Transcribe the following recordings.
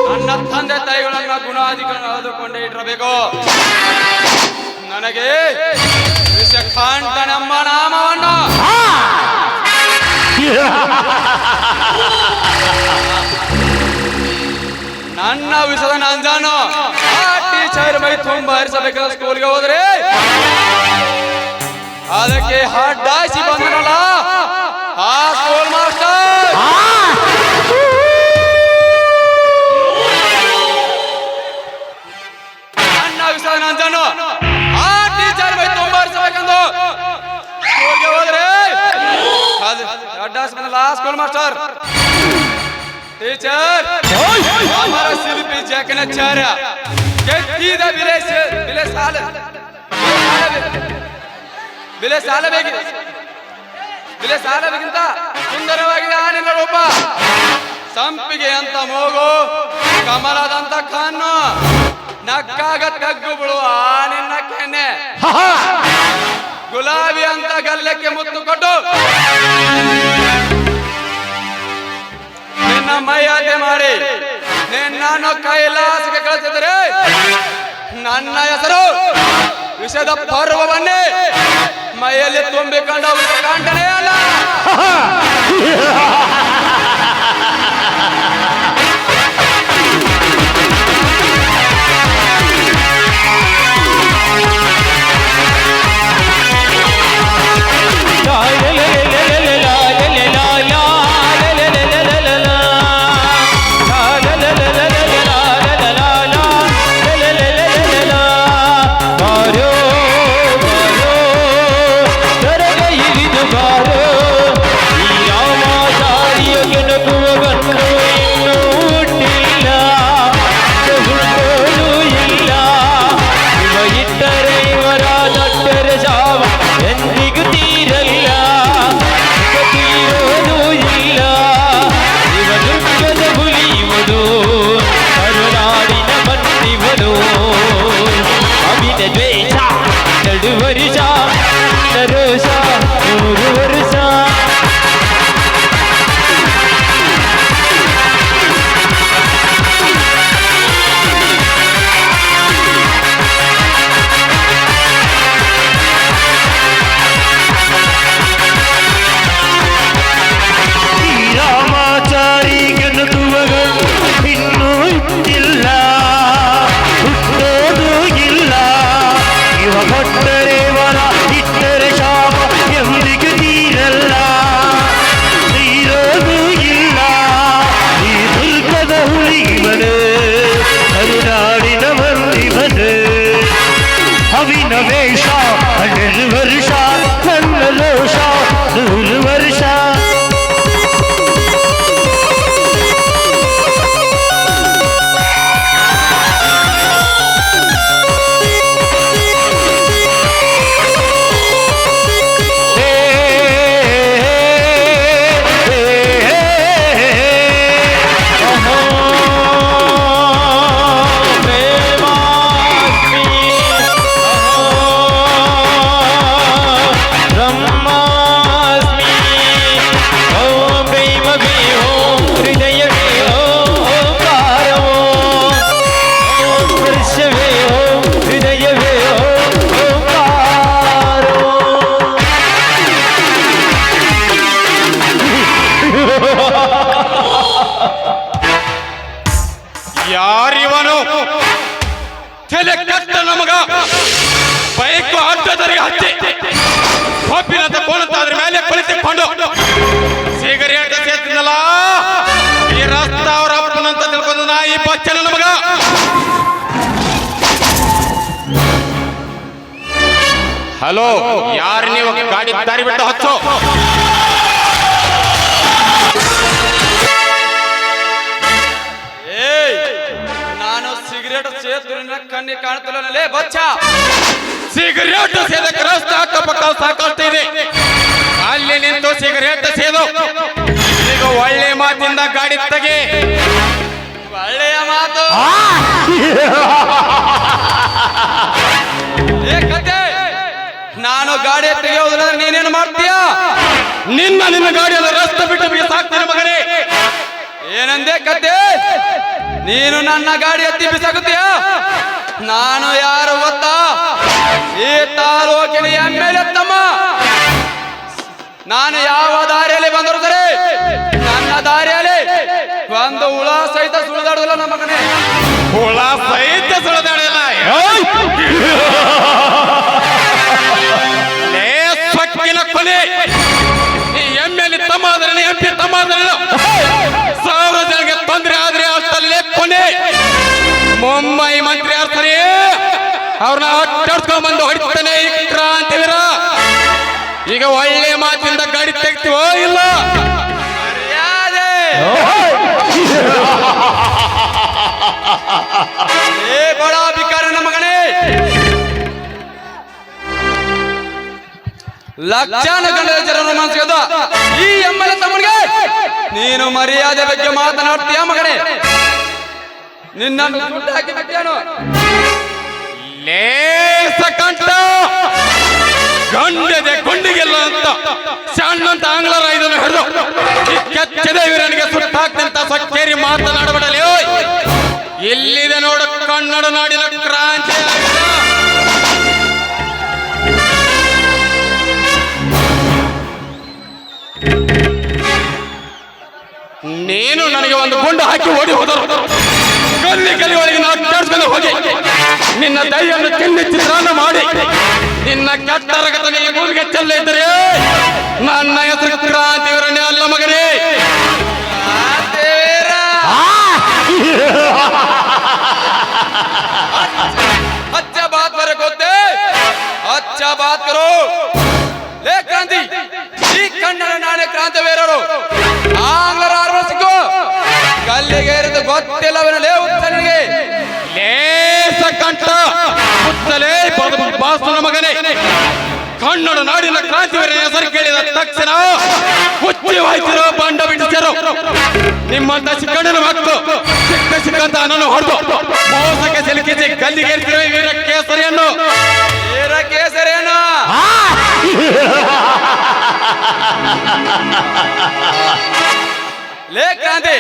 ನನ್ನ ತಂದೆ ತಾಯಿಗಳನ್ನ ಗುಣಾಧಿಗಳನ್ನು ಆದುಕೊಂಡೇ ಇರಬೇಕು. ನನಗೆ ವಿಷಕಾಂತನೆಂಬ ನಾಮವನ್ನು ನನ್ನ ವಿಷದ ನಂಜಾನು ಆ ಟೀಚರ್ ಮೈ ತುಂಬಾ ಹರಿಸಬೇಕಲ್ಲ. ಸ್ಕೂಲ್ಗೆ ಹೋದ್ರೆ ಅದಕ್ಕೆ ಹಡ್ಡಾಯಿಸಿ ಬಂದನಲ್ಲ ಆ ಸ್ಕೂಲ್ ಮಾಸ್ಟರ್. ನನ್ನ ವಿಷದ ನಂಜಾನು ಆ ಟೀಚರ್ ಮೈ ತುಂಬಾ ಹರಿಸಬೇಕೆಂದು ಸ್ಕೂಲ್ಗೆ ಹೋದ್ರೆ ಹಡ್ಡಾಯಿಸಿ ಬಂದಲ್ಲ ಆ ಸ್ಕೂಲ್ ಮಾಸ್ಟರ್. टीचर हमारा शिल्पी जकनाचार्य ಕೆತ್ತಿದ ಬಿಲೆ ಸಾಲಬೇಕಿಂತ ಸುಂದರವಾಗಿದೆ ಆ ನಿನ್ನ ರೂಪ. ಸಂಪಿಗೆ ಅಂತ ಮೂಗು, ಕಮಲದಂತ ಕಣ್ಣು, ನಕ್ಕಾಗ ತಗ್ಗು ಬಿಡುವ ಆ ನಿನ್ನ ಕೆನ್ನೆ, ಗುಲಾಬಿ ಅಂತ ಗಲ್ಲಕ್ಕೆ ಮುತ್ತು ಕೊಟ್ಟು ನಿನ್ನ ಮೈಯಾದೆ ಮಾಡಿ ನಿನ್ನನ್ನು ಕೈಲಾಸಕ್ಕೆ ಕಳಿಸಿದರೆ ನನ್ನ ಹೆಸರು ವಿಷದ ಪರ್ವವನ್ನೇ ಮೈಯಲ್ಲಿ ತುಂಬಿಕೊಂಡ ಕಾಂಟನೇ ಅಲ್ಲ. ಯಾರಿವನು ತಲೆ ಕಟ್ಟ ನಮಗ ಬೈಕು ಅಡ್ಡದರಿಗೆ ಹಚ್ಚಿ ಕೊಬ್ಬಿನಂತ ಕೋಣಂತ ಅದ್ರ ಮೇಲೆ ಕುಳಿತುಕೊಂಡು ಸಿಗರೇಟ್ ಸೇತಿನಲ್ಲ ಈ ರಸ್ತ ಅವರ ಅಪ್ಪನಂತ ತಿಳ್ಕೊಂಡು ನಾ ಈ ಬಚ್ಚನ ನಮಗ. ಹಲೋ, ಯಾರು ನೀವು? ಗಾಡಿ ದಾರಿ ಬಿಟ್ಟು ಹಚ್ಚೋ. ನಾನು ಸಿಗರೇಟ್ ಸೇದ್ರಿಂದ ಕಣ್ಣಿ ಕಾಣ್ತಿಲ್ಲ ಬಚ್ಚ. ಸಿಗರೇಟ್ ಸೇದಕ್ಕೆ ರಸ್ತೆ ಅಕ್ಕಪಕ್ಕ ಸಾಕಷ್ಟು ಇದೆ, ಅಲ್ಲಿ ನಿಂತು ಸಿಗರೇಟ್ ಸೇದು. ಈಗ ಒಳ್ಳೆ ಮಾತಿಂದ ಗಾಡಿ ತೆಗೆ. ಒಳ್ಳೆಯ ಮಾತು ಗಾಡಿ ತೆಗೆಯೋದಿಲ್ಲ ನೀನೇನು ಮಾಡ್ತೀಯ? ನಿನ್ನ ಗಾಡಿಯನ್ನು ರಸ್ತೆ ಬಿಟ್ಟು ಬಿಸಾಕ್ತೇನೆ ಮಗನೇ. ಏನಂದೆ ಕತೆ? ನೀನು ನನ್ನ ಗಾಡಿ ಎತ್ತಿ ಬಿಸಾಕುತ್ತೀಯ? ನಾನು ಯಾರು ಗೊತ್ತಾ? ಈ ತಾಲೂಕಿನ MLA ತಮ್ಮ. ನಾನು ಯಾವ ದಾರಿಯಲ್ಲಿ ಬಂದರೂ ಸರಿ ನನ್ನ ದಾರಿಯಲ್ಲಿ ಒಂದು ಹುಳ ಸಹಿತ ಸುಳಿದಾಡುದಿಲ್ಲ ನಮ್ಮ ಮಗನೇ. ಹುಳ ಸಹಿತ ಸುಳಿದಾಡಿಲ್ಲ. ಸೊಕ್ಕಿನ ಕೊನೆ MLA ತಮ್ಮ ಆದ್ರೆ MP ತಮ್ಮ ಆದ್ರೆ 1000 ಜನಕ್ಕೆ ತೊಂದರೆ ಆದ್ರೆ ಅಷ್ಟಲ್ಲೇ ಕೊನೆ. ಮುಂಬೈ ಮಂತ್ರಿ ಆಡ್ತಾರೆ, ಅವ್ರನ್ನ ಅಟ್ಟಾಡ್ಸ್ಕೊಂಡ್ಬಂದು ಹೊಡಿತಾನೆ ಈ ಕ್ರಾಂತಿವೀರ. ಈಗ ಒಳ್ಳೆ ಮಾತಿಂದ ಗಾಡಿ ತೆಗ್ತೀವೋ ಇಲ್ಲ? ಮರ್ಯಾದೆ. ಏ ಬಡ ಬಿಕಾರನ ಮಗನೇ, ಲಕ್ಷಾನುಗಟ್ಟಲೆ ಜನರ ಮನಸ್ಸಿಗೆ ಈ MLA ತಮ್ಮನಿಗೆ ನೀನು ಮರ್ಯಾದೆ ಬಗ್ಗೆ ಮಾತನಾಡ್ತೀಯ ಮಗನೇ? ನಿನ್ನ ದುಡ್ಡು ಹಾಕಿ ಬಿಟ್ಟೇನು? ಲೇಸ ಕಂಠ ಗಂಡದೆ ಗೊಂಡಿಗೆಲ್ಲ ಅಂತ ಸಣ್ಣಂತ ಆಂಗ್ಲರ ಇದನ್ನು ಹಿಡಿದು ಕೆಚ್ಚದೆ ವೀರನಿಗೆ ಸುಟ್ಟಾಕ್ತಂತ ಸಕ್ಕೇರಿ ಮಾತನಾಡಬೇಡಲಿ. ಎಲ್ಲಿದೆ ನೋಡು ಕನ್ನಡ ನಾಡಿನ ಕ್ರಾಂತಿ. ನೀನು ನನಗೆ ಒಂದು ಗುಂಡು ಹಾಕಿ ಓಡಿ ಹೋದರು. ಗಲ್ಲಿ ಒಳಗೆ ನಾವು ಹೋಗಿ ನಿನ್ನ ದೈಯನ್ನು ತಿಂಡಿ ಚಿತ್ರಾನ್ನ ಮಾಡಿ ನಿನ್ನ ಕೆಟ್ಟ ರಗತನ ಈ ಭೂಮಿಗೆ ಚೆಲ್ಲಿದ್ದರೆ ನನ್ನ ಹೆಸರು ಕ್ರಾಂತಿವೀರನೇ ಅಲ್ಲ ಮಗನೇ. अच्छा बात मेरे गोते, अच्छा बात करो. ले क्रांति, ಈ ಕನ್ನಡ ನಾನೇ ಕ್ರಾಂತಿವೀರರು. ಆಂಗ್ಲರ ಆರ್ವಸಿಕೋ ಗಲ್ಲಿಗೇರಿದ ಗೊತ್ತಿಲ್ಲವನಲೇ ಉತ್ತನಿಗೆ. ಲೇಸ ಕಂಠ ಉತ್ತಲೇ ಬಾಸುನ ಮಗನೇ. ಕನ್ನಡ ನಾಡಿನ ಕ್ರಾಂತಿವೀರ ಹೆಸರು ಕೇಳಿದ ತಕ್ಷಣ ಹುಚ್ಚಿ ವಾಯ್ತಿರೋ ಬಂಡ ಬಿಡಿಸಿರು. ನಿಮ್ಮಂತ ಚಿಕ್ಕಣ್ಣನ ಮಕ್ಕಳು ಸಿಕ್ಕಂತ ನನ್ನನ್ನು ಹೊಡೆದು ಮೋಸಕ್ಕೆ ಸಿಲುಕಿಸಿ ಗಲ್ಲಿಗೇರಿಸಿರುವ ವೀರ ಕೇಸರಿಯನ್ನು ಲೇ ಕ್ರಾಂತಿ,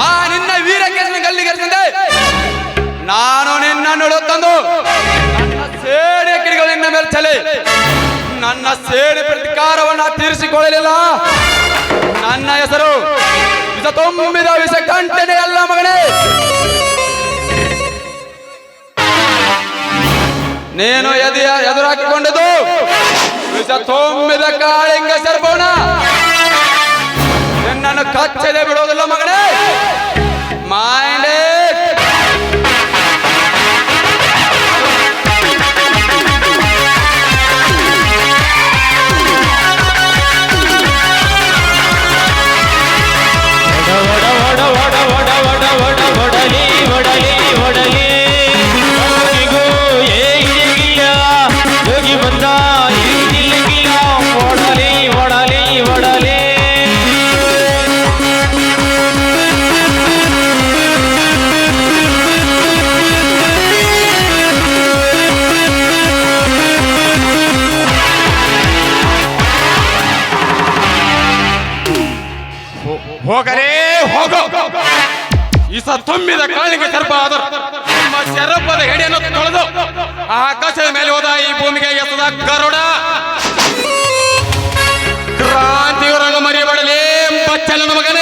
ಆ ನಿನ್ನ ವೀರ ಕೇಸರಿ ಗಲ್ಲಿಗೇರಿಸಿದೆ. ನಾನು ನಿನ್ನನ್ನು ತಂದು ನನ್ನ ಸೇಡಿ ಕಿಡಿಗಳು ನಿನ್ನ ಮೇಲೆ ಚಲಿ ನನ್ನ ಸೇಡಿ ಪ್ರತಿಕಾರವನ್ನ ತೀರಿಸಿಕೊಳ್ಳಲಿಲ್ಲ. ನನ್ನ ಹೆಸರು ವಿಷ ತುಂಬಿದ ವಿಷ ಕಂಟನೆ ಅಲ್ಲ ಮಗನೇ. ನೀನು ಎದುರಾಕಿಕೊಂಡಿದ್ದು ವಿಷ ತುಂಬಿದ ಕಾಳಿಂಗ ಸರ್ಪವನ. ನಿನ್ನನ್ನು ಕಚ್ಚದೆ ಬಿಡೋದಿಲ್ಲ ಮಗನೇ. ಮೈಂಡ್ ಹೋಗರೇ ಹೋಗೋ. ಇಸ ತುಂಬಿದ ಕಾಳಿಗೆ ಸರ್ಪ ಆದರು ನಿಮ್ಮ ಶರಪದ ಹೆಡೆಯನ್ನು ತೊಳೆದು ಆಕಾಶದ ಮೇಲೆ ಹೋದ ಈ ಭೂಮಿಗೆ ಎಸದ ಗರುಡ. ಕ್ರಾಂತಿವರನ್ನು ಮರೆಯಬಡಲೇ ಬಚ್ಚಲನ ಮಗನೇ.